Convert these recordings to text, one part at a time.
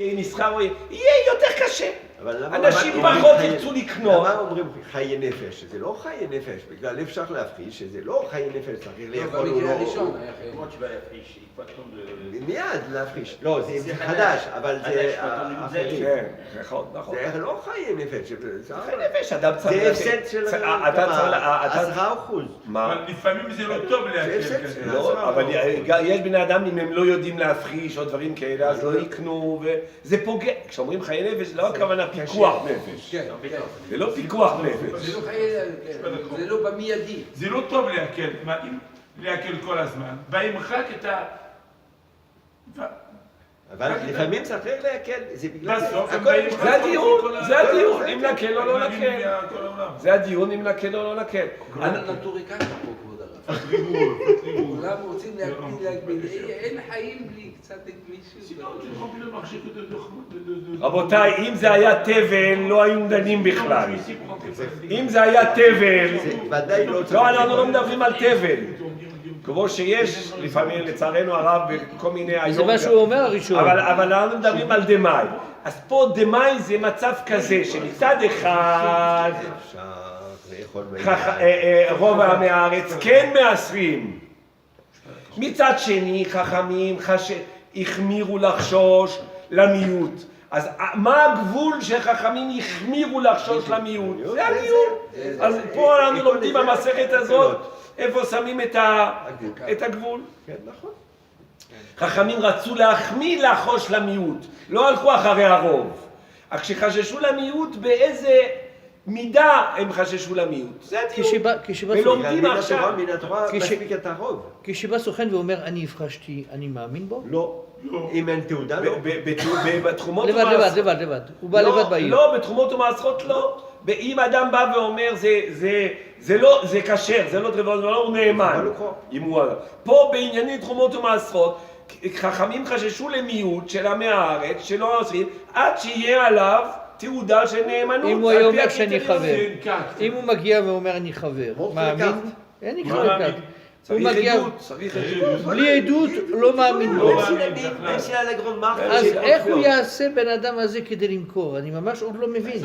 נסחר, יהיה יותר קשה. אבל אנשים פחות ירצו לקנות. למה אומרים חיי נפש? זה לא חיי נפש, בגלל אפשר להפחיש שזה לא חיי נפש, צריך לאכול או במקרה לא. הראשון. מיד להפחיש. לא, זה חדש, אבל זה אחרים. כן, נכון. זה לא חיי נפש. חיי נפש, אדם צריך... זה הפסד של 10%. מה? אבל לפעמים זה לא טוב להקל. זה הפסד. לא, אבל יש בני אדם, אם הם לא יודעים להפחיש או דברים כאלה, אז לא יקנו, וזה פוגע. כשאומרים חיי נפש, לא הכוונה פיקוח נפש. כן, זה לא פיקוח נפש. זה לא במיידי. זה לא טוב להקל, אם להקל כל הזמן, בימחק את ה... אבל לפעמים צריך להקל, זה בגלל בסוף הם הכל באים... זה הדיון, אם נקל או לא נקל. זה הדיון, אם נקל או לא נקל. כולם נטוריקנים פה, כבוד הרב. כולם רוצים להגביל. אין חיים בלי קצת גמישות. רבותיי, אם זה היה תבל, לא היו דנים בכלל. אם זה היה תבל, ודאי לא צריך. לא, אנחנו לא מדברים על תבל. כמו שיש לפעמים, לצערנו הרב, בכל מיני היום. זה מה שהוא אומר הראשון. אבל אנחנו מדברים על דמאי. אז פה דמאי זה מצב כזה, שמצד אחד, רוב העמי הארץ כן מאסרים. מצד שני, חכמים החמירו לחשוש למיעוט. אז מה הגבול שחכמים החמירו לחשוש למיעוט? זה הדיון. אז פה אנחנו לומדים במסכת הזאת, איפה שמים את הגבול. כן, נכון. חכמים רצו להחמיא לחוש למיעוט, לא הלכו אחרי הרוב. אך כשחששו למיעוט, באיזה מידה הם חששו למיעוט? זה הדיון. ולומדים עכשיו. מן התורה מספיק את הרוב. כשבא סוכן ואומר אני הפחשתי, אני מאמין בו? לא. אם אין תעודה לא. בתחומות לבד. הוא בא לבד בעיר. לא, בתחומות ומעשרות לא. אם אדם בא ואומר זה כשר, זה לא טריוויאלי, הוא נאמן. פה בענייני תחומות ומעשרות, חכמים חששו למיעוט של עמי הארץ, שלא עושים, עד שיהיה עליו תעודה של נאמנות. אם הוא היה אומר שאני חבר, אם הוא מגיע ואומר אני חבר, מאמין? אין לי חבר כך. הוא מגיע, בלי עדות, לא מאמין בו. אז איך הוא יעשה בן אדם הזה כדי למכור? אני ממש עוד לא מבין.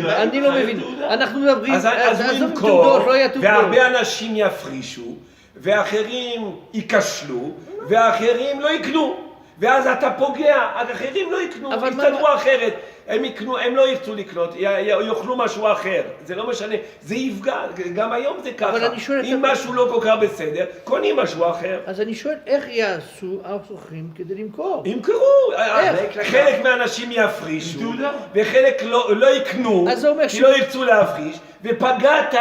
אני לא מבין. אנחנו מדברים, אז הוא ימכור, והרבה אנשים יפרישו, ואחרים ייכשלו, ואחרים לא יקנו. ואז אתה פוגע, אחרים לא יקנו, יסתדרו אחרת. הם יקנו, הם לא ירצו לקנות, יאכלו משהו אחר, זה לא משנה, זה יפגע, גם היום זה ככה. אם משהו לא כל כך בסדר, קונים משהו אחר. אז אני שואל, איך יעשו הסוחרים כדי למכור? ימכרו, חלק מהאנשים יפרישו, וחלק לא יקנו, כי לא ירצו להפריש, ופגעת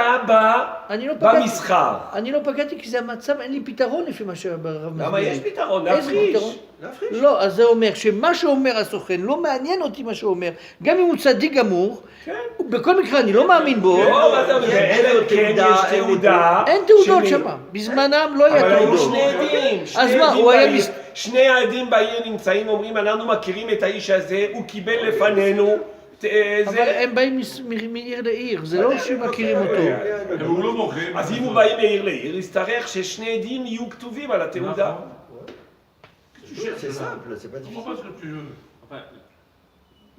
במסחר. אני לא פגעתי כי זה המצב, אין לי פתרון לפי מה שהרב מסביר. למה יש פתרון? להפריש. לא, אז זה אומר שמה שאומר הסוכן, לא מעניין אותי מה שהוא אומר, גם אם הוא צדיק גמור, בכל מקרה אני לא מאמין בו. אלא כן יש תעודה. אין תעודות שמה, בזמנם לא היה תעודות. אבל היו שני עדים. אז מה, הוא היה... שני העדים בעיר נמצאים, אומרים, אנחנו מכירים את האיש הזה, הוא קיבל לפנינו. אבל הם באים מעיר לעיר, זה לא שמכירים אותו. הוא לא מוכר. אז אם הוא בא מעיר לעיר, יצטרך ששני עדים יהיו כתובים על התעודה. C'est simple, c'est pas difficile.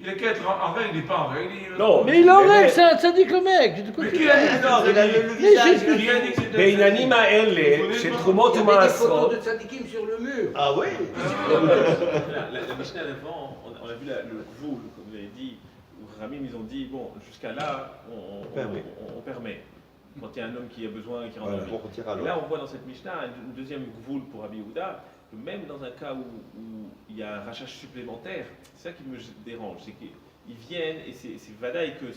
Il est qu'être en règle, il n'est pas en règle. Non. Mais il aurait, c'est un tzaddik le mec. Mais qui a dit ça? Il a le visage. Qui a dit que c'était... בעניינים האלה, של תרומות ומעשרות... Ah oui. La Mishnah d'avant, on a vu le gvoul, comme vous avez dit, où Ramim, ils ont dit, bon, jusqu'à là, on permet. Quand il y a un homme qui a besoin et qui rentre en vie. Et là, on voit dans cette Mishnah une deuxième gvoul pour Rabbi Yehuda, que même dans un cas où il y a un rachage supplémentaire, c'est ça qui me dérange, c'est qu'ils viennent et c'est vadaï que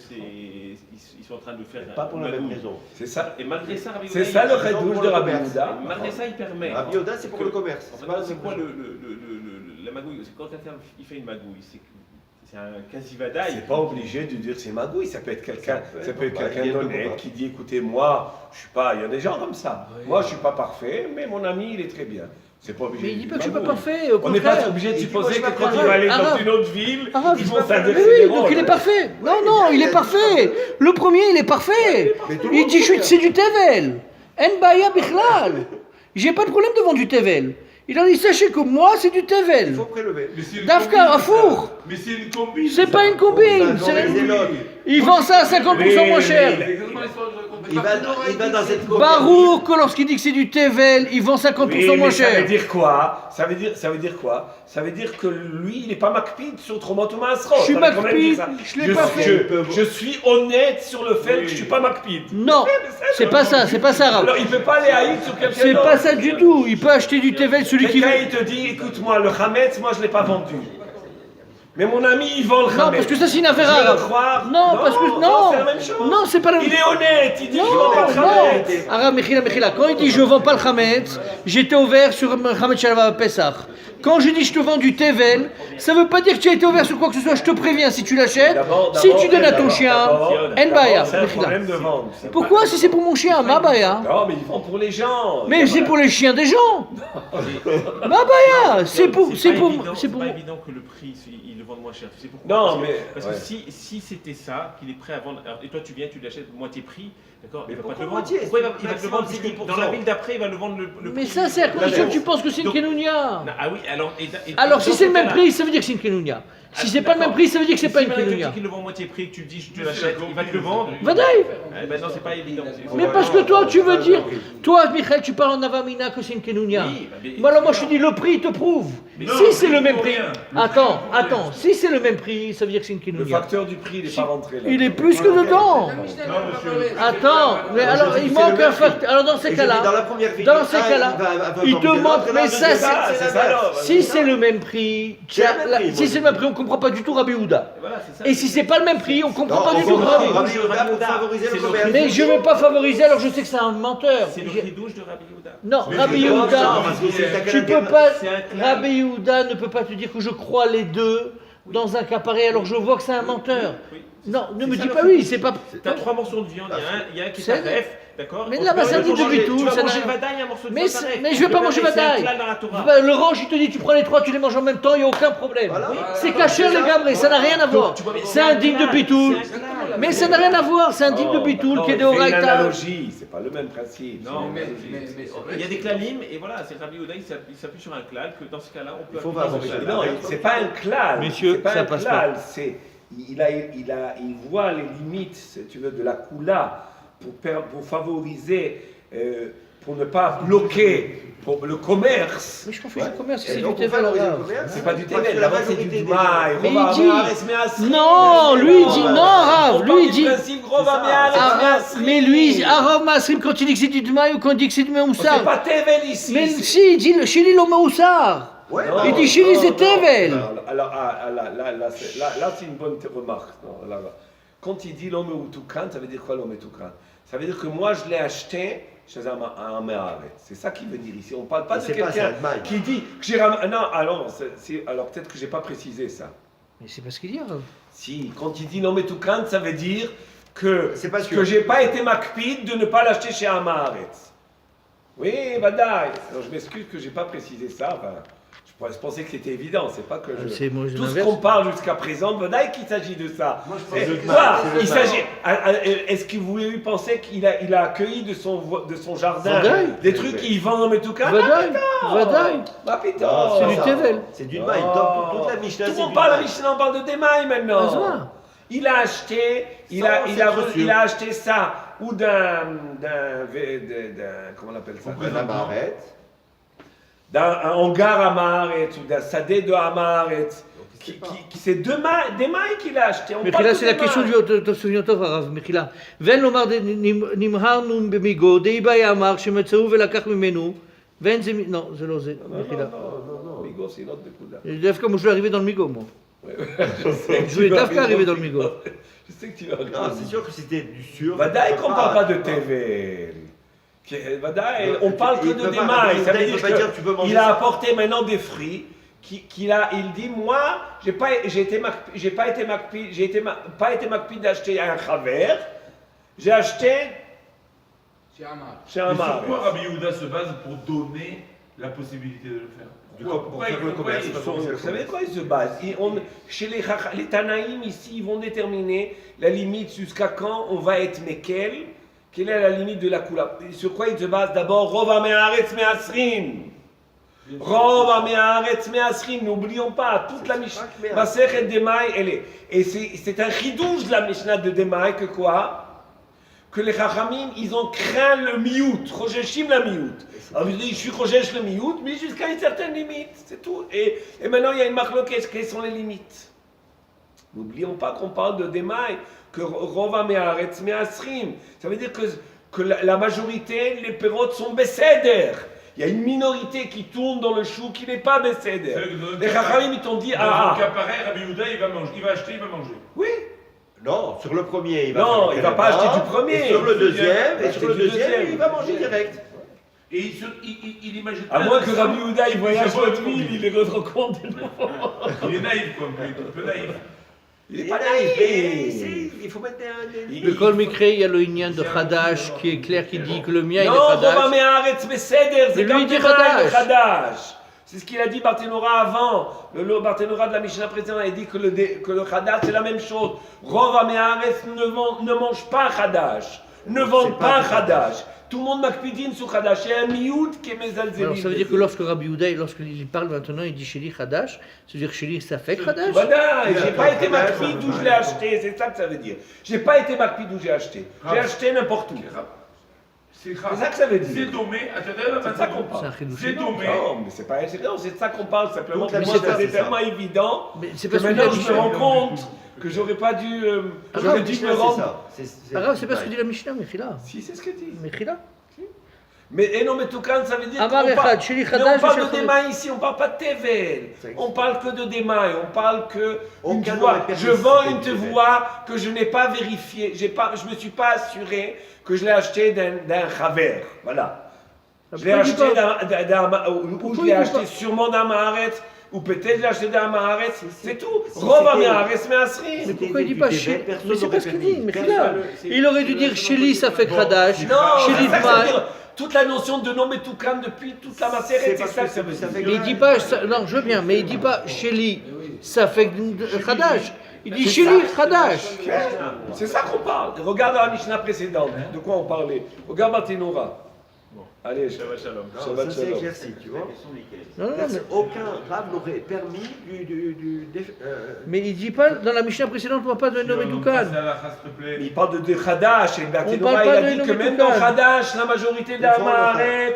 ils sont en train de faire pas pour la même raison. C'est ça. Et malgré ça, Rabbi c'est ça le chidouche de Rabbi Yehuda. Malgré ça, il permet. Rabbi Yehuda, c'est pour le commerce. En fait, c'est quoi la magouille? C'est quand quelqu'un il fait une magouille, c'est un quasi-vadaï. C'est pas obligé de dire c'est magouille, ça peut être quelqu'un d'honnête qui dit écoutez, moi, je suis pas, il y a des gens comme ça. Moi, je suis pas parfait, mais mon ami, il est très bien. C'est pas obligé. Mais il dit pas que je suis pas parfait. On n'est pas obligé de supposer que quand il va aller dans une autre ville, ils vont s'adresser des rôles. Donc il est parfait. Non, il est parfait. Le premier, il est parfait. Il dit c'est du tevel. En baya bichlal. J'ai pas de problème devant du tevel. Il a dit, sachez que moi, c'est du Il Tevel. faut prélever. Mais c'est une Dafka, combine, à four. ça. Mais c'est une combine. C'est ça. pas une combine. Ça, non, les éloges. Il vend ça à 50% moins cher. C'est exactement l'histoire que je raconte. Il va dans cette Barouk, lorsqu'il dit que c'est du Tevel, il vend 50% Oui, moins mais ça veut cher. dire quoi? Ça veut dire quoi? Ça veut dire que lui, il n'est pas makpid sur Tromot ou Maasrot. Je suis Ça veut quand même makpid, dire ça. je l'ai pas fait. Je suis honnête sur le fait que je suis pas makpid. Non, c'est pas ça, Rav. Alors il peut pas aller haïr sur quelqu'un C'est d'autre. pas ça du tout. Il peut acheter du Tevel, celui qui Quelqu'un veut. il te dit, écoute-moi, le Hametz, moi je l'ai pas vendu. Mais mon ami, il vend le Hametz. Non, parce que ça, c'est une affaire Je vais le arabe. croire. Non, parce que c'est la même chose. non, c'est pas la même. Il est honnête, il dit qu'il Non, vend pas le Hametz. non. Arabe, Mechila. Quand il dit je vends pas le Hametz, j'étais ouvert sur Hametz Shalva Pesach. Quand je dis je te vends du Tevel, ça veut pas dire que tu as été ouvert sur quoi que ce soit. Je te préviens, si tu l'achètes, si tu donnes à ton chien, Nbaya. C'est un problème de vente. Pourquoi si c'est pour mon chien, Mabaya? Non, mais ils vendent pour les gens. Mais c'est pour les chiens des gens. Mabaya, c'est pour. C'est pas évident que le prix, il le vende moins cher. Tu sais pourquoi? Non, Parce que- mais- Parce ouais. que si c'était ça, qu'il est prêt à vendre. Alors, et toi, tu viens, tu l'achètes moitié prix, d'accord? Mais Il va pas te pourquoi le vendre. moitié? Pourquoi il va te le Maximum vendre? Parce que 10%. dans la ville d'après, il va le vendre le Mais prix. ça, c'est à condition que tu penses que c'est une Donc- Kenounia. Ah oui, alors. Alors, si dans c'est ce le même cas-là- prix, ça veut dire que c'est une Kenounia. Si c'est pas le même D'accord. prix, ça veut dire que c'est pas une Si maintenant Kenounia. quelqu'un qui le vend moitié prix, que tu dis je te l'achète, il va te le vendre. Vadaï. Eh ben non, c'est pas évident. Mais parce que toi, tu veux dire, toi, Michael, tu parles en Avamina que c'est une Kenounia. Oui, mais- Mais alors moi, je te dis, le prix te prouve. Mais non, Si le c'est prix le même vaut prix. rien. Attends, si c'est le même prix, ça veut dire que c'est une Le Kenounia. facteur du prix, il n'est pas rentré là. Il est plus que dedans. La Mishnah, Non, elle monsieur. va parler. Attends, mais alors il manque un facteur. Alors dans ces Et je dis, dans cas-là, la première vie, dans ces cas-là, il te manque. Mais ça, c'est ça, alors. si c'est le même prix, C'est le même prix, si c'est le même prix, on comprend pas du tout Rabbi Houda. Voilà, c'est ça. Et si c'est pas le même prix, on comprend pas on du tout Rabbi. Rabbi Yehuda pour favoriser le C'est le commerce. Mais je vais pas favoriser, alors je sais que c'est un menteur. C'est le prix douche de Rabbi Yehuda. Non, Mais Rabbi je comprends Yehuda, ça, parce que c'est tu peux un pas. c'est un clan. Rabbi Yehuda ne peut pas te dire que je crois les deux dans un cas pareil, alors que je vois que c'est un menteur. Oui. Non, ne C'est me ça, dis le pas prix oui, douche. c'est pas. T'as 3 morceaux de viande, il y a un qui est C'est- à ref, d'accord? Mais On là-bas, peut ça manger dit de bitou, Tu vas ça manger n'a- le vadaï, un morceau de Mais, viande à ref. mais je vais pas Le manger vadaï, bataille. C'est un clan dans la Torah. Bah, le range, il te dit, tu prends les trois, tu les manges en même temps, il n'y a aucun problème. Voilà. C'est caché les gambrés, ça n'a rien à voir. Tu vois, mais C'est un digne de bitoul. c'est un clan. Mais ça n'a rien à voir, c'est un digne de bitoul qui est de C'est une Horaïta. analogie, c'est pas le même principe. Non, Mais- mais mais- mais- il y a des clanim et voilà, c'est Rabbi Yehuda, il s'appuie sur un klal que dans ce cas-là, on peut. Il faut appliquer favoriser. ce Non, klal. c'est pas un klal. Messieurs, c'est pas ça un passe klal, c'est il voit les limites, si tu veux, de la kula pour favoriser, pour ne pas bloquer pour le commerce. Mais je confie le commerce, Et c'est du donc, pour Tevel favoriser le arabe. commerce, C'est pas du parce que tével, la là-bas c'est du majorité des maï. Mais il dit- Non, lui il dit non, Rav, lui il dit. Mais lui, Arav Masrim, quand il dit que c'est du Dmaï ou quand il dit que c'est du C'est Meoussar. pas tével ici. Mais si, il dit chez lui le Meoussar. Ouais, Non, Il dit chez lui c'est non, Tevel. non, alors, là, c'est une bonne remarque. Non, là. Quand il dit l'homme ou Toukan, ça veut dire quoi l'homme ou Toukan? Ça veut dire que moi je l'ai acheté chez un Meharet. C'est ça qu'il veut dire ici. On ne parle pas de C'est pas quelqu'un ça, Dmaï. qui dit que j'ai ramené. Non, alors peut-être que j'ai pas précisé ça. Mais c'est pas ce qu'il dit, Rav. Si, quand il dit l'homme ou Toukan, ça veut dire que C'est pas sûr. que j'ai pas été makpid de ne pas l'acheter chez un Meharet. Oui, badaï. Alors je m'excuse que j'ai pas précisé ça. Enfin, je pensais que c'était évident, c'est pas que je... C'est moi, je Tout ce l'inverse. qu'on parle jusqu'à présent, Vadaï qu'il s'agit de ça. Moi, je Eh, pense que quoi c'est le Il mal. s'agit... Est-ce que vous lui pensez qu'il a accueilli de son jardin Vadaï. des trucs qu'il vend en tout cas Vadaï, Vadaï. Bah putain Non, C'est du ça. Tevel. C'est du Dmaï. Dans toute la Mishnah, Tout c'est le monde du parle, la Dmaï. Mishnah, on parle de Démaï Ah, maintenant. ça. Il a acheté, il a acheté ça, ou comment on appelle ça La Maharet. d'un hangar à Maharet ou d'un sadé de Amaret. C'est des mailles qu'il a acheté. On Mais parle là, que c'est la des question mailles. du Tosfoniotov, Arav. Mechila. ואין לומר נמהרנו במיגו, די באי אמר שמצאו ולקח ממנו, ואין זה... Non, זה לא זה, מחילה. Non, Migo, c'est une autre découda. דווקא moi je vais arriver dans le migo, moi. Je vais dafka arriver dans le migo. Je sais que tu vas arriver. Non, c'est sûr que c'était du sûr. Vadaï qu'on parle pas de TV. Vadaï, on parle que Il de peut des pas- mailles. Ça veut il peut dire pas dire tu peux manger qu'il a ça. apporté maintenant des fruits. Il dit moi, j'ai pas été makpid d'acheter un chaver. J'ai acheté Chez Amar. chez un Mais sur mar. quoi Rabbi Yehuda se base pour donner la possibilité de le faire? Pour faire le commerce, Ils pas sont- pour faire le Vous savez commerce. quoi ils se basent chez les Tanaïm ici, ils vont déterminer la limite jusqu'à quand on va être Mekel. Quelle est la limite de la Kula? Sur quoi ils se basent? D'abord, Rova Me'aretz Me'asrim. Rov Ha'Me'aretz Me'asrim, n'oublions pas, toute la Mishnah, Masechet Demai, elle est. Et c'est un chidouche de la Mishnah de Demai que quoi? Que les Chachamim, ils ont craint le miout, Chojeshim la miout. Alors ils disent, je suis Chojesh le miout, mais jusqu'à une certaine limite, c'est tout. Et maintenant, il y a une marloquette, quelles sont les limites? N'oublions pas qu'on parle de Demai, que Rov Ha'Me'aretz Me'asrim. Ça veut dire que la majorité, les pérotes sont Besséder. Il y a une minorité qui tourne dans le chou qui n'est pas Besséder. Les Chachamim, ils t'ont dit, Dans le cas pareil, Rabbi Yehuda, il va manger, il va acheter, il va manger. Oui. Non, sur le premier, il va Non, il ne va pas acheter du premier. Et sur le deuxième, deuxième. il va manger direct. Et il imagine. À moins que Rabbi Yehuda, il voyage votre ville, il les rencontre. Il est naïf, quoi, un peu naïf. Il n'est pas naïf. Il faut mettre un... Le Kol Mikre, il y a le Inyan de Khadash qui est clair, qui dit que le mien il est Non, Rov Khadash. Ha'Me'aretz Besséder, c'est Mais lui, comme il dit Khadash. Khadash. C'est ce qu'il a dit Barthénora avant. Le Barthénora de la Mishnah précédente, il dit que le Khadash c'est la même chose. Rov Ha'Me'aretz ne mange pas Khadash. Ne vend pas Khadash. Tout le monde makpidine sur Khadash. Il y a un miout qui est mezalzelim. Alors ça veut dire que lorsque Rabbi Yehuda, lorsqu'il parle maintenant, il dit Sheli Khadash, ça veut dire que Sheli ça fait Khadash. Voilà, j'ai pas été makpid d'où je l'ai acheté, c'est ça que ça veut dire. J'ai pas été makpid d'où j'ai acheté. J'ai acheté n'importe où. C'est ça que ça veut dire. C'est dommé. C'est ça qu'on parle. C'est dommé. Non, mais c'est pas non, c'est de ça qu'on parle simplement. Donc, la Moi, Mishnah, c'est c'est tellement évident Mais c'est que parce que maintenant dit je la me rends Mishnah. compte que j'aurais pas dû. Donc, J'aurais la dû Mishnah, me c'est rendre. ça. Pas grave, c'est pas ce que dit la Mishnah, Mechila. Si, c'est ce que dit. Mechila. Mais non, mais Toukan, ça veut dire Amar qu'on parle. Echad, Sheli Mais Khadash, on parle Sheli de Démaï ici, on parle pas de Tevel. On parle que de Démaï, on parle que une Aucun voix. n'aurait permis Je vends de une Tevel. voix que je n'ai pas vérifiée. Je me suis pas assuré que je l'ai acheté d'un Chaver. Voilà. Je l'ai acheté ou je l'ai acheté sûrement d'un Maharetz, ou peut-être je l'ai acheté d'un Maharetz, c'est tout. Rov Ha'Me'aretz Me'asrim. Mais pourquoi il dit pas Sheli? Mais c'est pas ce qu'il dit, Mechila. Il aurait dû dire Sheli ça fait Khadash, Non, Sheli c'est ça que ça veut Dmaï. dire. Toute la notion de nom et tout calme depuis toute la matière, c'est ça que ça veut dire. Mais il dit pas, non, je veux bien, mais il dit pas Sheli, ça fait Khadash. Il dit Sheli Khadash. C'est ça qu'on parle. Regarde dans la Mishnah précédente, de quoi on parlait. Regarde Barthénora. Allez, Shabbat shalom. Ça c'est éclairci, tu vois. Non, non, mais, Aucun rave n'aurait permis mais il dit pas, dans la Mishnah précédente, on ne parle pas de Nom et Doukan. Mais il parle de Khadash et Barthénora, parle il pas a de dit Nom que et même Doukan. dans Khadash, la majorité des Amaharet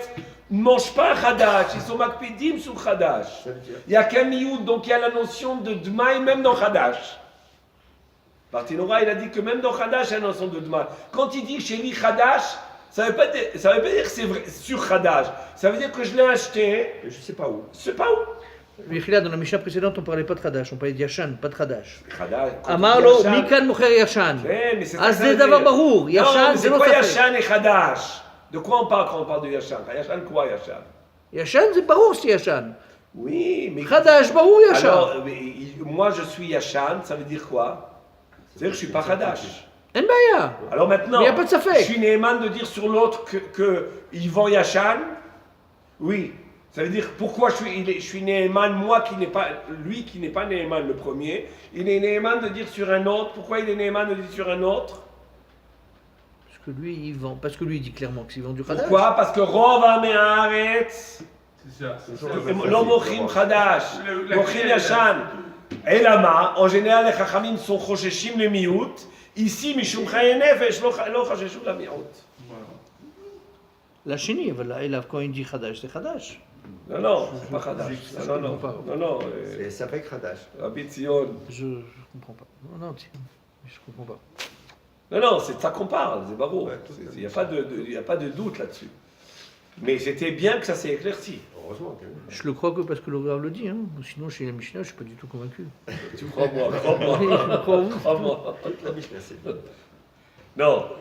ne mangent pas Khadash, ils sont makpidim sur Khadash. Il n'y a qu'un miout, donc il y a la notion de Dmaï même dans Khadash. Barthénora, il a dit que même dans Khadash, il y a la notion de Dmaï. Quand il dit chez lui Khadash, ça ne veut pas dire que c'est vrai sur Khadash. Ça veut dire que je l'ai acheté, je sais pas où. je sais pas où. Mechila, dans la Mishnah précédente, on ne parlait pas de Khadash, on parlait de Yashan, pas de Khadash. Khadash. אמר לו, מי כאן מוכר ישן? Mais c'est ça אז que ça זה veut דבר dire. ברור, Non, ישן mais זה c'est לא quoi ספק. Yashan et Khadash? De quoi on parle quand on parle de Yashan? Yashan quoi Yashan? ישן זה ברור שזה ישן. Oui, mais... חדש, ברור ישן. Alors, moi je suis Yashan, ça veut dire quoi? C'est-à-dire que je ne suis pas Khadash. אין בעיה. Alors maintenant, Mais y a pas de safek. je suis Neeman de dire sur l'autre que il vend Yashan? Oui. Ça veut dire pourquoi je suis Neeman, moi qui n'est pas, lui qui n'est pas Neeman le premier, il est Neeman de dire sur un autre. Pourquoi il est Neeman de dire sur un autre? Parce que lui, il vend. Parce que lui, il dit clairement qu'il vend du Khadash. Pourquoi? Parce que Rov Ha'Me'aretz, C'est ça. לא מוכרים חדש, מוכרים ישן. אלא מה? En général, les חכמים sont חוששים למיעוט. ici, משום חיי נפש, לא חששו למיעוט. לשני, אבל אליו כהן די חדש זה חדש. Non, non, c'est pas חדש. Non, non, non, non. C'est ça fait Khadash. Rabbi Tzion. Je comprends pas. Non, tiens, je comprends pas. Non, non, c'est de ça qu'on parle, c'est barreau. Ouais, Il n'y a pas de doute là-dessus. Mais c'était bien que ça s'est éclairci. Heureusement. Je le crois que parce que le Rav le dit, hein. Sinon chez la Mishnah, je suis pas du tout convaincu. Tu crois-moi, crois-moi. Je crois vous. Crois-moi. Toute la Mishnah, c'est bien. Non,